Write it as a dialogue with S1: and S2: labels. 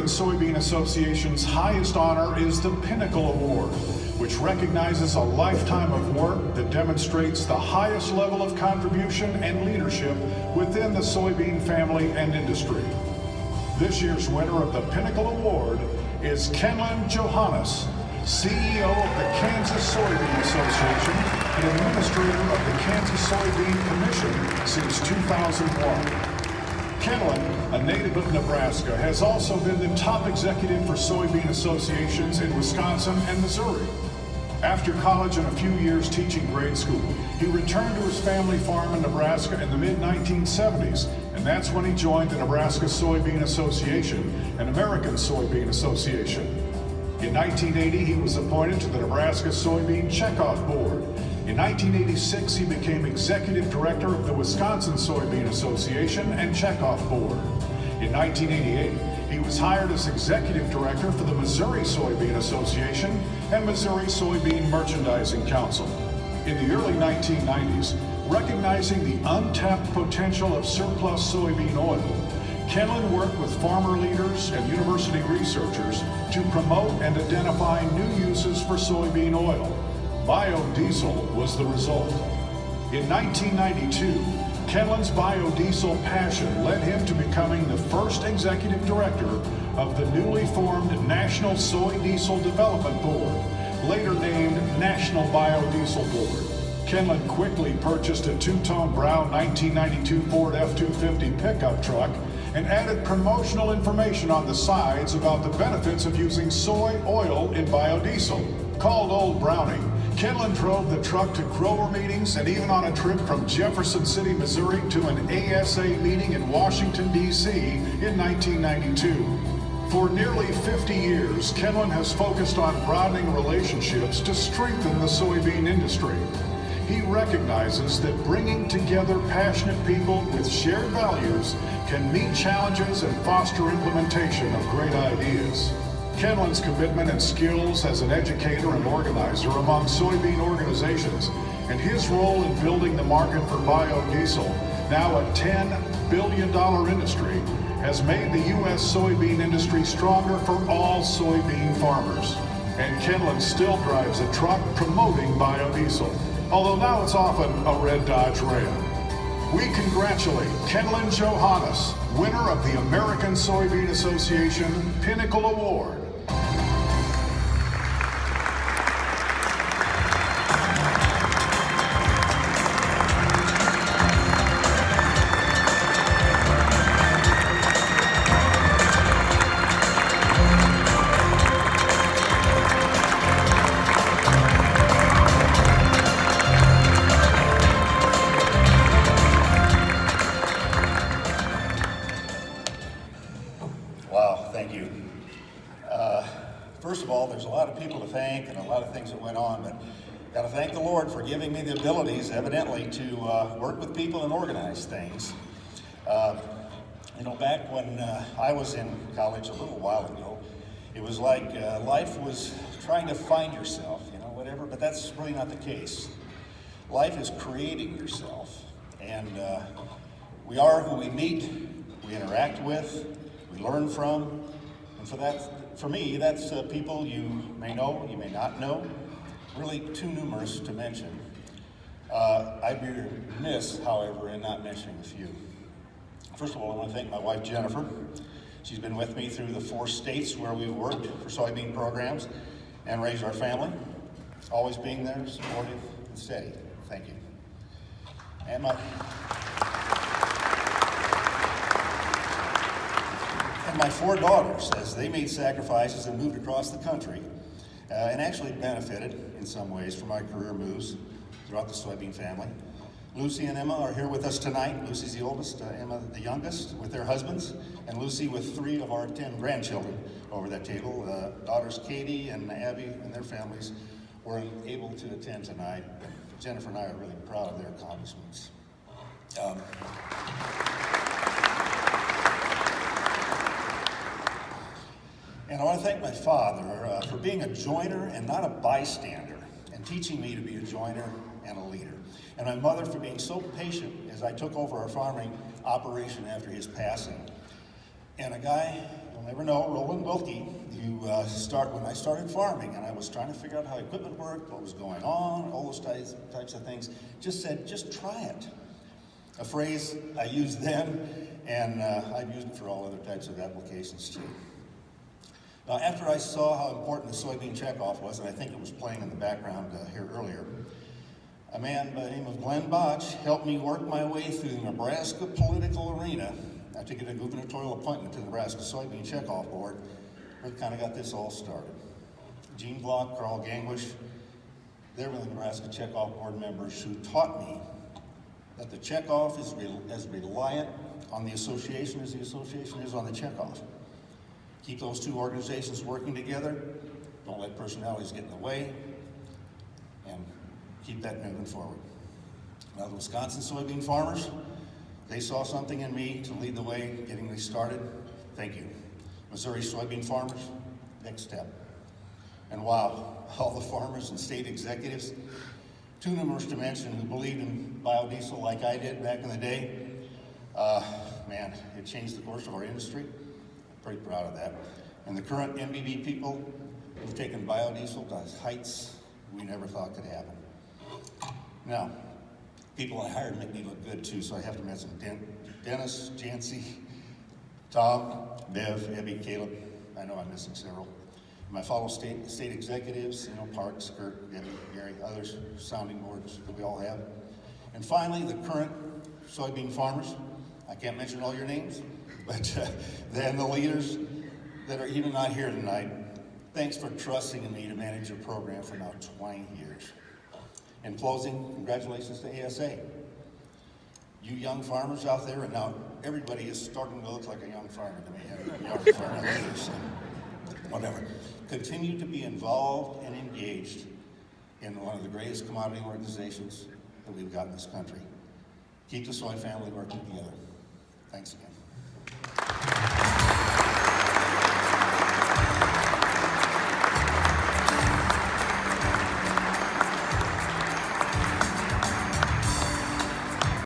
S1: American Soybean Association's highest honor is the Pinnacle Award, which recognizes a lifetime of work that demonstrates the highest level of contribution and leadership within the soybean family and industry. This year's winner of the Pinnacle Award is Kenlon Johannes, CEO of the Kansas Soybean Association and administrator of the Kansas Soybean Commission since 2001. Kenlon, a native of Nebraska, has also been the top executive for soybean associations in Wisconsin and Missouri. After college and a few years teaching grade school, he returned to his family farm in Nebraska in the mid-1970s, and that's when he joined the Nebraska Soybean Association and American Soybean Association. In 1980, he was appointed to the Nebraska Soybean Checkoff Board. In 1986, he became executive director of the Wisconsin Soybean Association and Checkoff Board. In 1988, he was hired as executive director for the Missouri Soybean Association and Missouri Soybean Merchandising Council. In the early 1990s, recognizing the untapped potential of surplus soybean oil, Kenlon worked with farmer leaders and university researchers to promote and identify new uses for soybean oil. Biodiesel was the result. In 1992, Kenlon's biodiesel passion led him to becoming the first executive director of the newly formed National Soy Diesel Development Board, later named National Biodiesel Board. Kenlon quickly purchased a two-tone brown 1992 Ford F-250 pickup truck and added promotional information on the sides about the benefits of using soy oil in biodiesel. Called Old Brownie, Kenlon drove the truck to grower meetings and even on a trip from Jefferson City, Missouri to an ASA meeting in Washington, D.C. in 1992. For nearly 50 years, Kenlon has focused on broadening relationships to strengthen the soybean industry. He recognizes that bringing together passionate people with shared values can meet challenges and foster implementation of great ideas. Kenlon's commitment and skills as an educator and organizer among soybean organizations and his role in building the market for biodiesel, now a $10 billion industry, has made the U.S. soybean industry stronger for all soybean farmers. And Kenlon still drives a truck promoting biodiesel, although now it's often a red Dodge Ram. We congratulate Kenlon Johannes, winner of the American Soybean Association Pinnacle Award.
S2: Wow, thank you. First of all, there's a lot of people to thank and a lot of things that went on, but got to thank the Lord for giving me the abilities, evidently, to work with people and organize things. Back when I was in college a little while ago, it was like life was trying to find yourself, whatever, but that's really not the case. Life is creating yourself, and we are who we meet, we interact with, we learn from, and for me, that's people you may know, you may not know, really too numerous to mention. I'd be remiss, however, in not mentioning a few. First of all, I want to thank my wife, Jennifer. She's been with me through the 4 states where we've worked for soybean programs and raised our family, always being there, supportive, and steady. Thank you. And my 4 daughters, as they made sacrifices and moved across the country, and actually benefited in some ways from my career moves throughout the soybean family. Lucy and Emma are here with us tonight. Lucy's the oldest, Emma the youngest, with their husbands, and Lucy with 3 of our 10 grandchildren over that table. Daughters Katie and Abby and their families were able to attend tonight. Jennifer and I are really proud of their accomplishments. And I want to thank my father for being a joiner and not a bystander, and teaching me to be a joiner and a leader. And my mother for being so patient as I took over our farming operation after his passing. And a guy you'll never know, Roland Wilkie, when I started farming and I was trying to figure out how equipment worked, what was going on, all those types of things, just said, just try it. A phrase I used then, and I've used it for all other types of applications too. Now, after I saw how important the soybean checkoff was, and I think it was playing in the background here earlier, a man by the name of Glenn Botch helped me work my way through the Nebraska political arena to get a gubernatorial appointment to the Nebraska Soybean Checkoff Board, where it kind of got this all started. Gene Block, Carl Gangwish, they were the Nebraska Checkoff Board members who taught me that the checkoff is as reliant on the association as the association is on the checkoff. Keep those two organizations working together, don't let personalities get in the way, and keep that moving forward. Now, the Wisconsin soybean farmers, they saw something in me to lead the way, getting me started. Thank you. Missouri soybean farmers, next step. And wow, all the farmers and state executives, too numerous to mention, who believed in biodiesel like I did back in the day. Man, it changed the course of our industry. I'm pretty proud of that. And the current NBB people have taken biodiesel to heights we never thought could happen. Now, people I hired make me look good too, so I have to mention Dennis, Jancy, Tom, Bev, Ebby, Caleb. I know I'm missing several. My fellow state executives, Parks, Kurt, Debbie, Gary, others, sounding boards that we all have. And finally, the current soybean farmers. I can't mention all your names, but then the leaders that are even not here tonight. Thanks for trusting in me to manage your program for now 20 years. In closing, congratulations to ASA. You young farmers out there, and now everybody is starting to look like a young farmer to me. Young farmer leaders, so whatever. Continue to be involved and engaged in one of the greatest commodity organizations that we've got in this country. Keep the soy family working together. Thanks again.